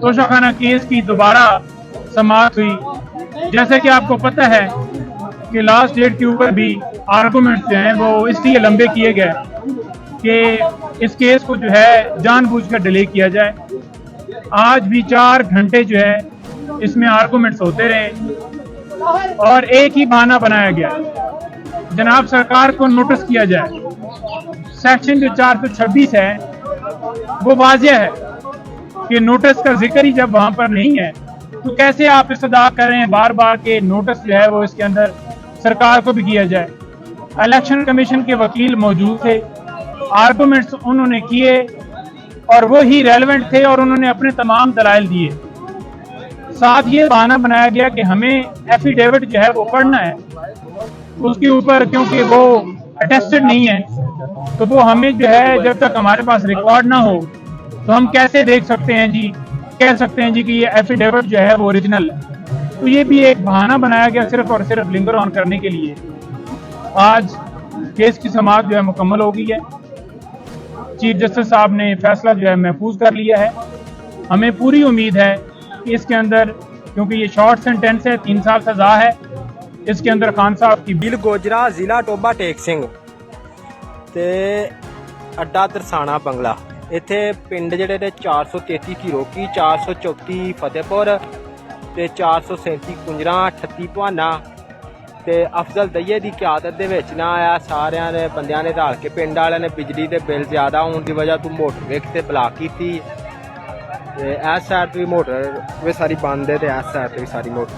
Toshakhana case की दोबारा समाअत हुई। जैसे कि आपको पता है कि लास्ट डेट के ऊपर भी आर्गूमेंट्स जो हैं वो इसलिए लंबे किए गए कि इस केस को जो है जानबूझकर डिले किया जाए। आज भी 4 घंटे जो है इसमें आर्गूमेंट्स होते रहे और एक ही बहाना बनाया गया, जनाब सरकार को नोटिस किया जाए। सेक्शन जो 426 है वो वाजिया है कि नोटिस का जिक्र ही जब वहां पर नहीं है तो कैसे आप इस्तदा कर रहे हैं बार बार के नोटिस जो है वो इसके अंदर सरकार को भी किया जाए। इलेक्शन कमीशन के वकील मौजूद थे, आर्गूमेंट्स उन्होंने किए और वो ही रेलेवेंट थे और उन्होंने अपने तमाम दलाइल दिए। साथ ये बहाना बनाया गया कि हमें एफिडेविट जो है वो पढ़ना है, उसके ऊपर क्योंकि वो अटेस्टेड नहीं है तो वो हमें जो है जब तक हमारे पास रिकॉर्ड ना हो तो हम कैसे देख सकते हैं जी, कह सकते हैं जी कि ये एफिडेविट जो है वो ओरिजिनल है। तो ये भी एक बहाना बनाया गया सिर्फ और सिर्फ लिंगर ऑन करने के लिए। आज केस की समाअत जो है मुकम्मल हो गई है। चीफ जस्टिस साहब ने फैसला जो है महफूज कर लिया है। हमें पूरी उम्मीद है कि इसके अंदर, क्योंकि ये शॉर्ट सेंटेंस है, 3 साल सजा है, इसके अंदर खान साहब की बिल गोजरा जिला टोबा टेक सिंह ते अड्डा तरसाना बंगला इत्थे पिंड जेडे ने 433 घीरोकी, 434 फतेहपुर ते 437 कुंजरा, 38 भाना ते अफजल दईये की क्यादत दे विच ना आया सारियां ने बंदियां ने रल के पिंड वाले ने बिजली के बिल ज्यादा होने की वजह तो मोटर वेख ते ब्लॉक की थी। इस साइड तो भी मोटर वे सारी बंद है ते इस साइड तो भी सारी मोटर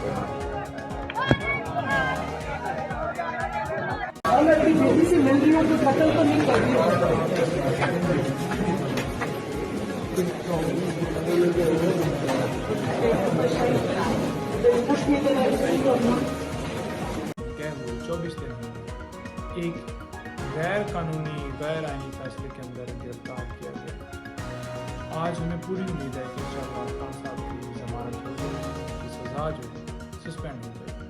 वो 24 दिन एक गैर कानूनी गैर आईनी फैसले के अंदर गिरफ्तार किया गया। आज हमें पूरी उम्मीद है कि इंशाअल्लाह खान साहब की जमानत हो जाएगी, की सजा जो है सस्पेंड हो जाएगी।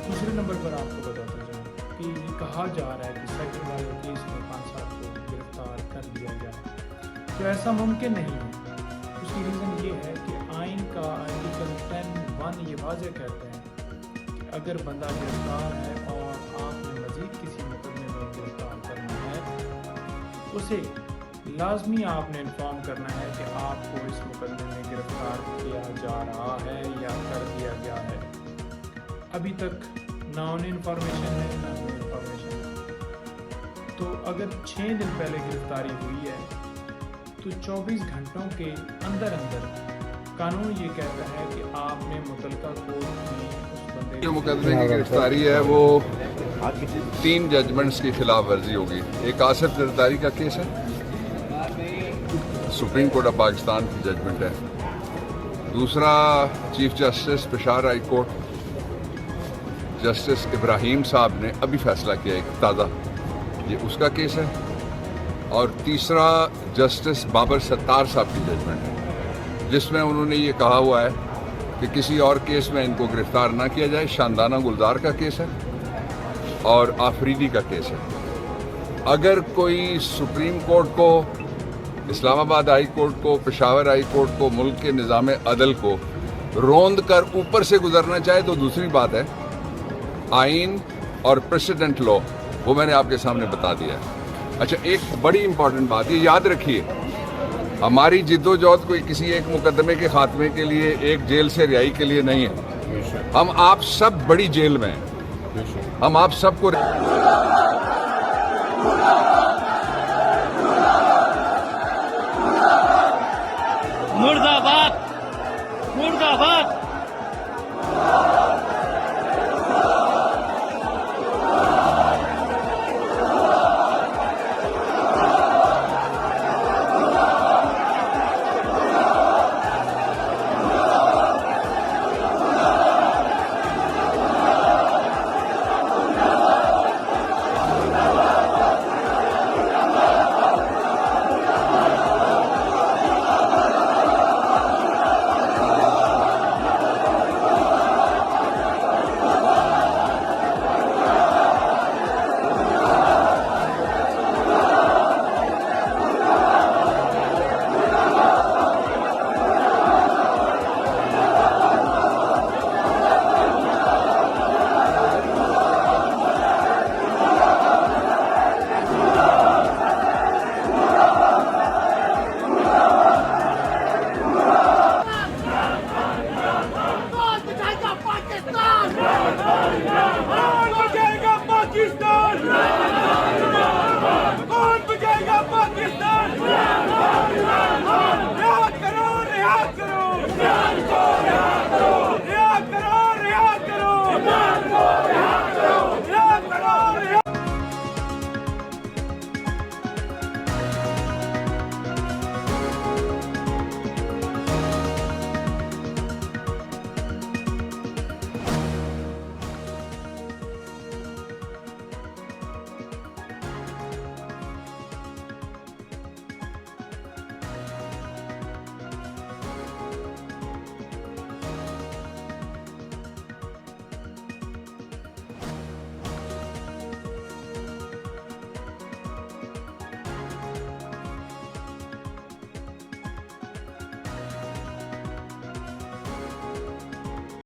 दूसरे नंबर पर आपको बताता जाऊँ कि ये कहा जा रहा है कि सेक्टर वाले केस में खान साहब को गिरफ्तार कर लिया जाए, तो ऐसा मुमकिन नहीं है। उसकी रीज़न ये है कि आइन का आर्टिकल 10(1) ये वाज़ेह कहते हैं कि अगर बंदा गिरफ्तार है और आपने मज़ीद किसी मुकदमे में गिरफ्तार करना है उसे लाजमी आपने इन्फॉर्म करना है कि आपको इस मुकदमे में गिरफ्तार किया जा रहा है या कर दिया गया है। अभी तक ना उन्हें इन्फॉर्मेशन है ना उन्हें इन्फॉर्मेशन। तो अगर 6 दिन पहले गिरफ्तारी हुई है तो 24 घंटों के अंदर अंदर कानून ये कहता है कि आपने मुतलका कोर्ट में उस बंदे जो मुकदमे की गिरफ्तारी है वो 3 जजमेंट्स की खिलाफ वर्जी होगी। एक आसिफ जरदारी का केस है, सुप्रीम कोर्ट ऑफ पाकिस्तान की जजमेंट है। दूसरा chief justice Peshawar high court justice Ibrahim साहब ने अभी फैसला किया एक ताज़ा, ये उसका केस है। और तीसरा जस्टिस बाबर सत्तार साहब की जजमेंट है जिसमें उन्होंने ये कहा हुआ है कि किसी और केस में इनको गिरफ्तार ना किया जाए। शानदाना गुलजार का केस है और आफरीदी का केस है। अगर कोई सुप्रीम कोर्ट को, इस्लामाबाद हाई कोर्ट को, पेशावर हाई कोर्ट को, मुल्क के निज़ाम अदल को रोंद कर ऊपर से गुजरना चाहे तो दूसरी बात है। आइन और प्रेसिडेंट लॉ वो मैंने आपके सामने बता दिया है। अच्छा, एक बड़ी इंपॉर्टेंट बात ये याद रखिए, हमारी जिद्दोजहद कोई किसी एक मुकदमे के खात्मे के लिए, एक जेल से रिहाई के लिए नहीं है। हम आप सब बड़ी जेल में हैं, हम आप सबको